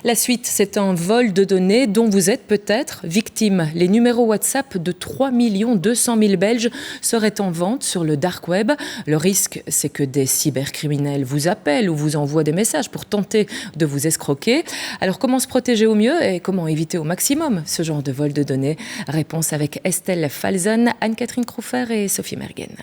La suite, c'est un vol de données dont vous êtes peut-être victime. Les numéros WhatsApp de 3 200 000 Belges seraient en vente sur le dark web. Le risque, c'est que des cybercriminels vous appellent ou vous envoient des messages pour tenter de vous escroquer. Alors comment se protéger au mieux et comment éviter au maximum ce genre de vol de données? Réponse avec Estelle Falzan, Anne-Catherine Crouffer et Sophie Mergen.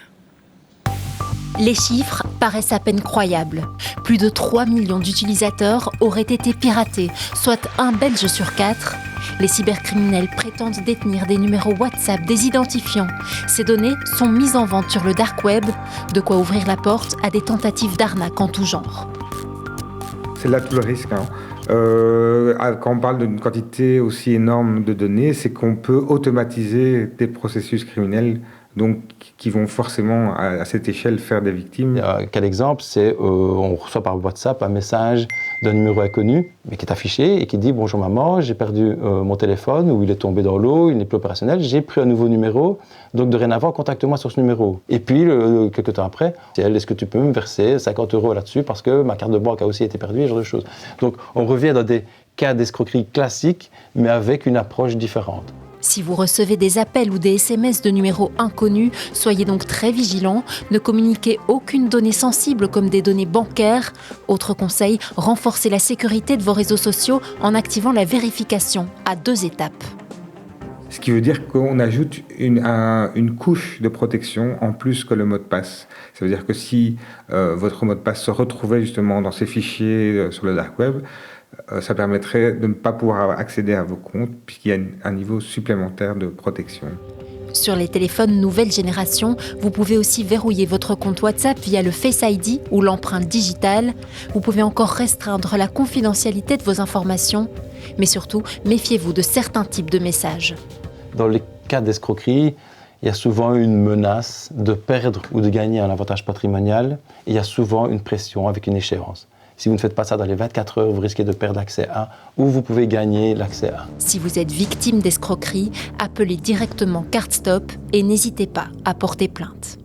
Les chiffres paraissent à peine croyables. Plus de 3 millions d'utilisateurs auraient été piratés, soit un Belge sur 4. Les cybercriminels prétendent détenir des numéros WhatsApp, des identifiants. Ces données sont mises en vente sur le dark web, de quoi ouvrir la porte à des tentatives d'arnaque en tout genre. C'est là tout le risque. Quand on parle d'une quantité aussi énorme de données, c'est qu'on peut automatiser des processus criminels donc, qui vont forcément, à cette échelle, faire des victimes. Quel exemple, c'est on reçoit par WhatsApp un message d'un numéro inconnu, mais qui est affiché et qui dit « Bonjour maman, j'ai perdu mon téléphone ou il est tombé dans l'eau, il n'est plus opérationnel, j'ai pris un nouveau numéro, donc dorénavant, contacte-moi sur ce numéro. » Et puis, quelques temps après, c'est elle, est-ce que tu peux me verser 50 € là-dessus parce que ma carte de banque a aussi été perdue, ce genre de choses. Donc, on revient dans des cas d'escroquerie classiques, mais avec une approche différente. Si vous recevez des appels ou des SMS de numéros inconnus, soyez donc très vigilants. Ne communiquez aucune donnée sensible comme des données bancaires. Autre conseil, renforcez la sécurité de vos réseaux sociaux en activant la vérification à 2 étapes. Ce qui veut dire qu'on ajoute une couche de protection en plus que le mot de passe. Ça veut dire que si votre mot de passe se retrouvait justement dans ces fichiers sur le dark web, ça permettrait de ne pas pouvoir accéder à vos comptes puisqu'il y a un niveau supplémentaire de protection. Sur les téléphones nouvelle génération, vous pouvez aussi verrouiller votre compte WhatsApp via le Face ID ou l'empreinte digitale. Vous pouvez encore restreindre la confidentialité de vos informations. Mais surtout, méfiez-vous de certains types de messages. Dans les cas d'escroquerie, il y a souvent une menace de perdre ou de gagner un avantage patrimonial. Et il y a souvent une pression avec une échéance. Si vous ne faites pas ça dans les 24 heures, vous risquez de perdre l'accès à ou vous pouvez gagner l'accès à. Si vous êtes victime d'escroquerie, appelez directement CardStop et n'hésitez pas à porter plainte.